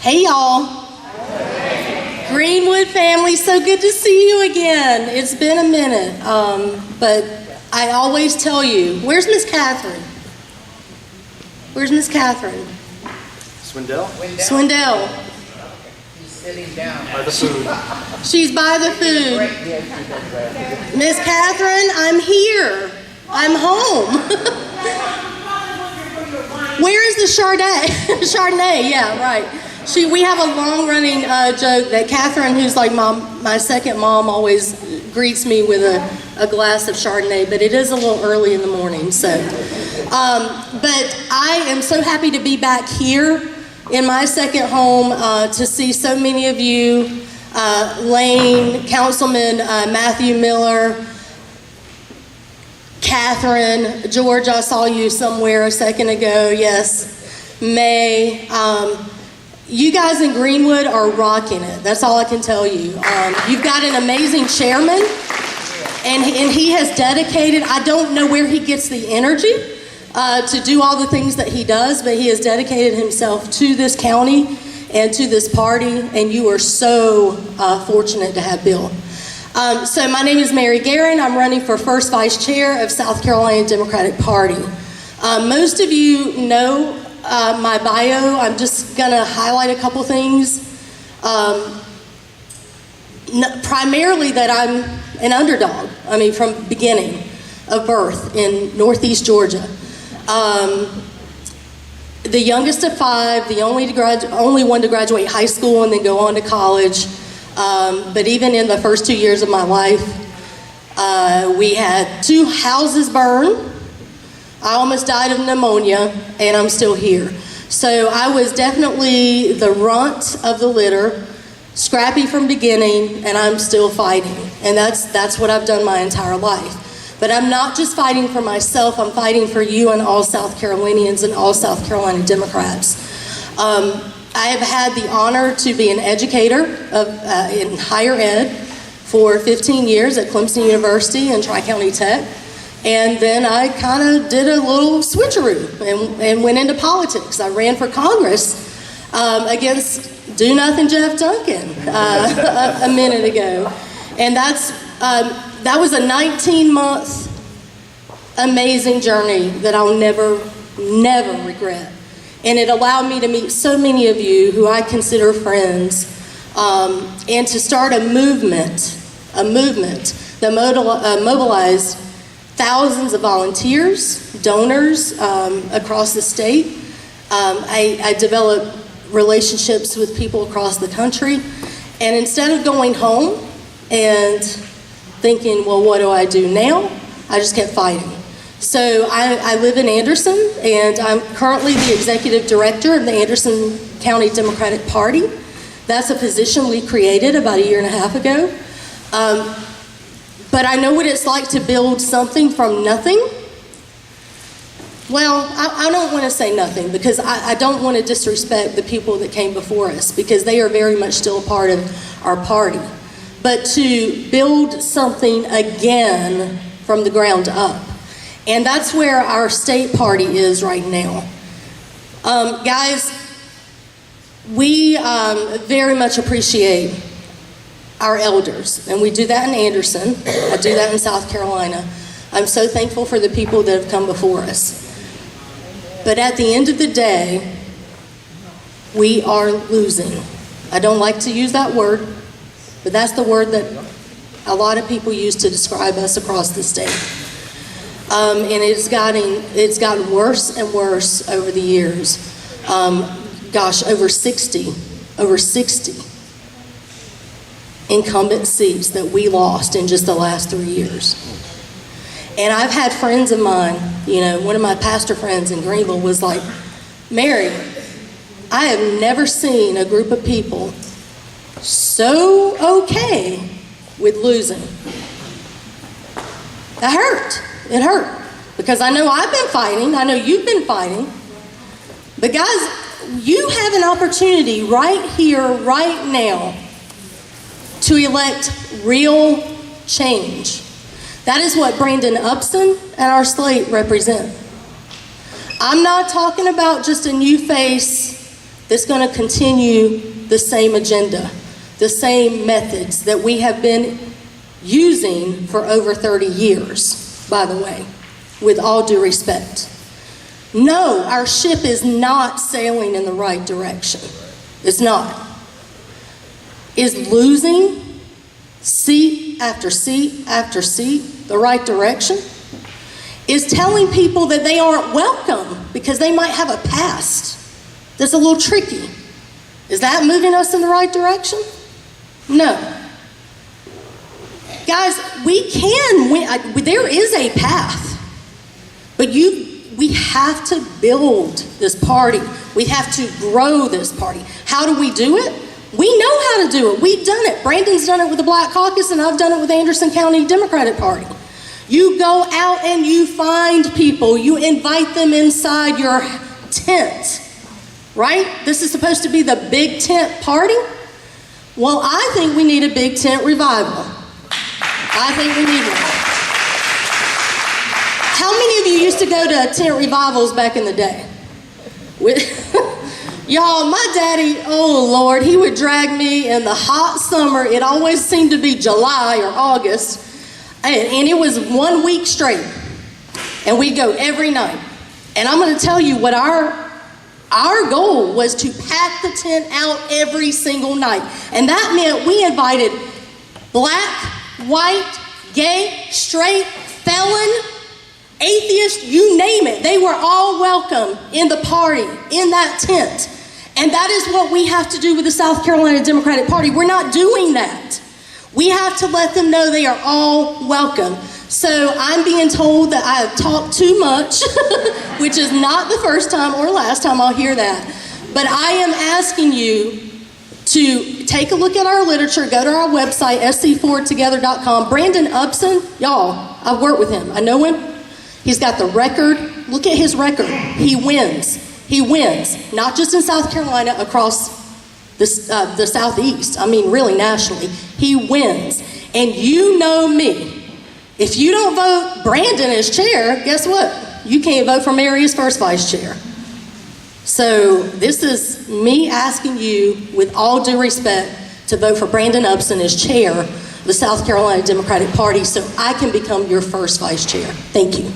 Hey y'all. Greenwood family, so good to see you again. It's been a minute, but I always tell you, where's Miss Catherine? Where's Miss Catherine? Swindell? Swindell. She's sitting down. By the food. She's by the food. Miss Catherine, I'm here. I'm home. Where is the Chardonnay? Chardonnay, yeah, right. We have a long-running joke that Catherine, who's like my second mom, always greets me with a glass of Chardonnay, but it is a little early in the morning, so. But I am so happy to be back here in my second home to see so many of you, Lane, Councilman Matthew Miller, Catherine, George, I saw you somewhere a second ago, yes, May. You guys in Greenwood are rocking it. That's all I can tell you. You've got an amazing chairman, and he has dedicated, I don't know where he gets the energy to do all the things that he does, but he has dedicated himself to this county and to this party, and you are so fortunate to have Bill. So my name is Mary Geren. I'm running for first vice chair of South Carolina Democratic Party. Most of you know my bio. I'm just going to highlight a couple things. Primarily that I'm an underdog. I mean, from beginning of birth in Northeast Georgia. The youngest of five, the only one to graduate high school and then go on to college. But even in the first 2 years of my life, we had 2 houses burn. I almost died of pneumonia, and I'm still here. So I was definitely the runt of the litter, scrappy from beginning, and I'm still fighting. And that's what I've done my entire life. But I'm not just fighting for myself, I'm fighting for you and all South Carolinians and all South Carolina Democrats. I have had the honor to be an educator in higher ed for 15 years at Clemson University and Tri-County Tech. And then I kind of did a little switcheroo and went into politics. I ran for Congress against do-nothing Jeff Duncan a minute ago. And that was a 19-month amazing journey that I'll never regret. And it allowed me to meet so many of you who I consider friends, and to start a movement that mobilized thousands of volunteers, donors across the state. I developed relationships with people across the country. And instead of going home and thinking, well, what do I do now? I just kept fighting. So I live in Anderson, and I'm currently the executive director of the Anderson County Democratic Party. That's a position we created about 1.5 years ago. But I know what it's like to build something from nothing. Well, I don't want to say nothing, because I don't want to disrespect the people that came before us, because they are very much still a part of our party. But to build something again from the ground up. And that's where our state party is right now. Guys, we very much appreciate our elders, and we do that in Anderson. I do that in South Carolina. I'm so thankful for the people that have come before us. But at the end of the day, we are losing. I don't like to use that word, but that's the word that a lot of people use to describe us across the state. And it's gotten worse and worse over the years. Over 60 incumbent seats that we lost in just the last 3 years. And I've had friends of mine, one of my pastor friends in Greenville was like, Mary, I have never seen a group of people so okay with losing. That hurt. It hurt. Because I know I've been fighting. I know you've been fighting. But guys, you have an opportunity right here, right now, to elect real change. That is what Brandon Upson and our slate represent. I'm not talking about just a new face that's going to continue the same agenda, the same methods that we have been using for over 30 years, by the way, with all due respect. No, our ship is not sailing in the right direction. It's not. Is losing seat after seat after seat the right direction? Is telling people that they aren't welcome because they might have a past that's a little tricky. Is that moving us in the right direction? No. Guys, we can win. There is a path. But we have to build this party. We have to grow this party. How do we do it? We know how to do it. We've done it. Brandon's done it with the Black Caucus, and I've done it with the Anderson County Democratic Party. You go out and you find people. You invite them inside your tent, right? This is supposed to be the big tent party. Well, I think we need a big tent revival. I think we need one. How many of you used to go to tent revivals back in the day? Y'all, my daddy, oh Lord, he would drag me in the hot summer. It always seemed to be July or August. And it was 1 week straight. And we'd go every night. And I'm going to tell you what our goal was to pack the tent out every single night. And that meant we invited black, white, gay, straight, felon, atheist, you name it. They were all welcome in the party, in that tent. And that is what we have to do with the South Carolina Democratic Party. We're not doing that. We have to let them know they are all welcome. So I'm being told that I have talked too much, which is not the first time or last time I'll hear that. But I am asking you to take a look at our literature, go to our website, scforwardtogether.com. Brandon Upson, y'all, I've worked with him. I know him. He's got the record. Look at his record. He wins. He wins, not just in South Carolina, across the Southeast. I mean, really nationally. He wins. And you know me. If you don't vote Brandon as chair, guess what? You can't vote for Mary as first vice chair. So this is me asking you, with all due respect, to vote for Brandon Upson as chair of the South Carolina Democratic Party so I can become your first vice chair. Thank you.